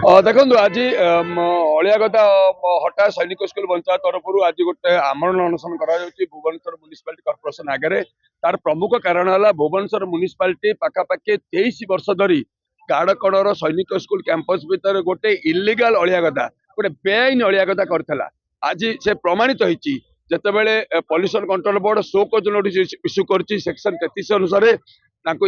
देखो आज अलिया गदा हटा सैनिक स्कूल पंचायत तरफ आज गोटे आमरण अनशन भुवनेश्वर म्यूनिसिपालिटी कॉर्पोरेशन आगे तार प्रमुख कारण है भुवनेश्वर म्यूनिसिपालिटी पाखापाखि 23 वर्ष धरी गाड़कणर सैनिक स्कूल कैंपस भीतर गोटे इलिगाल अलिया गदा गोटे बेआईन अलिया गदा करथिला। आज से प्रमाणित होती जितेबाला पॉल्यूशन कंट्रोल बोर्ड शो कज नोटिस इश्यू कर सेक्शन 33 अनुसार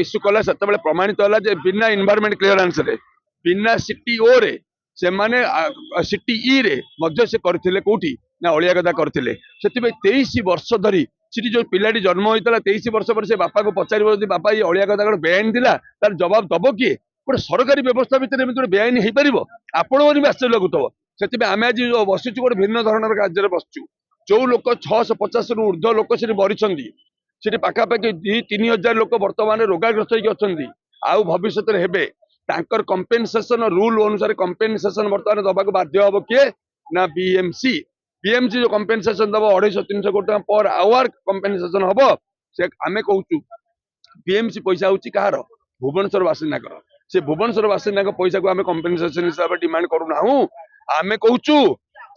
इश्यू कला से प्रमाणित है बिना इन्वायरमेंट क्लीयरेंस रे बिना सीटीओ रे से माने सीटीई रे मध्य से करथिले कोठी ना अलिया गदा करथिले। सेतिबे 23 वर्ष धरी सिटी जो पिलाटी जन्म होइतला 23 वर्ष पर से बापा को पचारिबो जदि बापा ये अलिया गदा कोन बेआईन दिला तार जवाब दबो किए गोटे सरकारी व्यवस्था भितर एमि गोटे बेआईन हेइ परिबो आपण माने भी आश्चर्य लगुतबो। सेतिबे आमे आज बसिचु गोटे भिन्न धरणर कार्य बसचु जो लोक 650 रु ऊर्ध्व लोक से बरिछंदी सेठी पाखापाखि 2-3 हजार लोक वर्तमान रोगाग्रस्त होइक अछंदी आउ भविष्य रे हेबे तांकर कंपेनसेशन रूल अनुसार कंपेनसेशन बर्तमान दबाक बाध्य हम किए ना बीएमसी बीएमसी जो कंपेनसेशन दब 250-300 कोटी टका पर आवर कंपेनसेशन हम से आमे कहूँ बीएमसी पैसा हूँ कहार भुवनेश्वर बासिंदा से भुवनेश्वर बासिंदा पैसा को आम कंपेनसेशन हिसाब से डिमांड करूना आमे कहूँ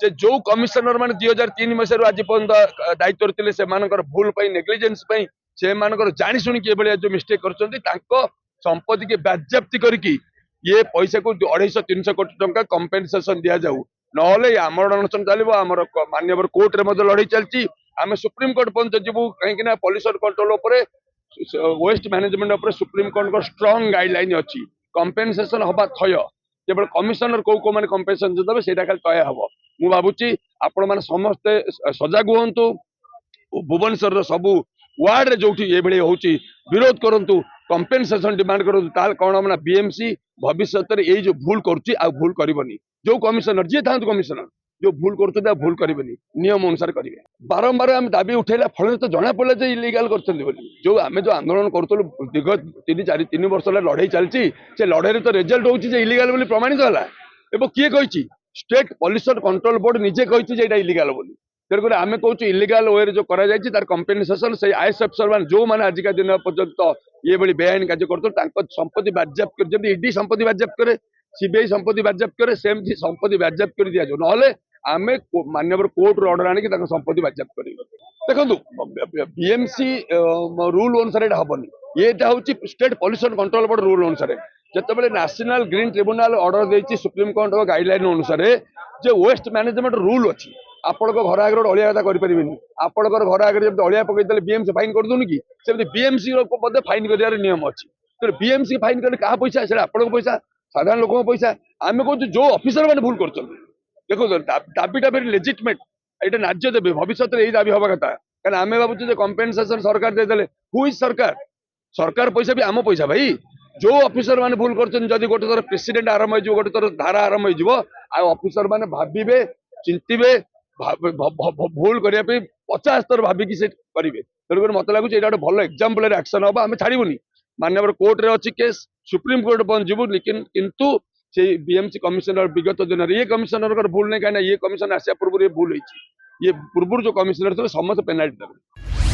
जे जो कमिशनर मान 2003 मसीह आज पर्यटन दायित्व से भूल नेग्लिजेंस से जानी शुणी जो मिस्टेक कर संपत्ति के बाज्याप्ति करके ये पैसा को 250-300 कोटी टंका कंपेनसेशन दि जाऊ ना आमरण अनशन चलो आम मान्यवर कोर्ट रे लड़ाई चलती आम सुप्रीम कोर्ट पर्यंत जीवु कहीं pollution control waste management supreme court को स्ट्रांग गाइडलाइन अच्छी कंपेनसेशन हवा थय केवल कमिशनर कौ मैंने कंपेनसेशन देवे से खाली तय हम मु भावुची आपण मैंने समस्ते सजग हूँ भुवनेश्वर सबू वार्ड जो ये विरोध करूँ कंपेनसेशन डिमांड करूँ कौन ना बीएमसी भविष्य में यही जो भूल करुच्ची भूल करनी जो कमिशनर जी था कमिशनर जो भूल कर भूल करेंगे नियम अनुसार करेंगे बारंबार आम दाबी उठेला फल तो जना पड़ा इलिगाल जो आम जो आंदोलन करूँ दीर्घ 3 वर्ष लड़ाई चलती से लड़ाई तो रिजल्ट होची इलिगाल बोली प्रमाणित है एवं किए कही स्टेट पॉल्यूशन कंट्रोल बोर्ड निजे कही इलिगाल बोली तेणुक आम कहूँ इलिगाल वे जो कर कंपेनसेशन से आईएएस अफिसर मान जो मैंने आजिका दिन पर्यंत ये बड़ी बेआईन कार्य कर संपत्ति बाज्याप्त कर ईडी संपत्ति बाज्याप्त करे सीबीआई संपत्ति बाज्याप्त करे सेमती संपत्ति बाज्याप्त कर दि जाऊ ना आम मान्यवर कोर्ट ऑर्डर आनिक संपत्ति बाज्याप्त कर देखो बीएमसी रूल अनुसार हेनी ये हूँ state pollution control board rule अनुसार जिते नेशनल ग्रीन ट्रिब्यूनल ऑर्डर देती सुप्रीम कोर्ट गाइडलाइन अनुसार जो वेस्ट मैनेजमेंट रूल अच्छी आपण घर आगे गोटे अलिया गदा करें आपण घर आगे जब अलिया पकड़ बीएमसी फाइन कर दूनी कि सेमती बीएमसी फाइन कर नियम अच्छी तो बीएमसी फाइन कले क्या पैसा से आप पैसा साधारण लोक पैसा आम कहूँ जो अफिसर मैंने भूल कर देखो दाबीटा भेरी लेजिटमेट ये न्याय देवे भविष्य में यही दाबी हवा कथा कहीं आम भावुँ कंपेनसेशन सरकार देदेले हु इज सरकार सरकार पैसा भी आम पैसा भाई जो अफिसर मैंने भूल कर गोटे थर प्रेसिडेंट आरंभ हो गोटे थर धारा आरंभ हो अफिसर मैंने भावे चिंतवे भूल करने 50 थर भाविकी से करेंगे तेणुक मत लगुच ये गोटे भल एक्जाम्पल एक्शन हम आम छाड़बूनी मान्यवर कोर्ट रे अच्छी केस सुप्रीम कोर्ट पहुंचबू लेकिन किंतु से बीएमसी कमिशनर विगत दिन ये कमिशनर भूल नहीं कहीं ये कमिशन आसा पूर्व ये भूल होती ये पूर्व जो कमिशनर थे समस्त पेनाल्टी देवे।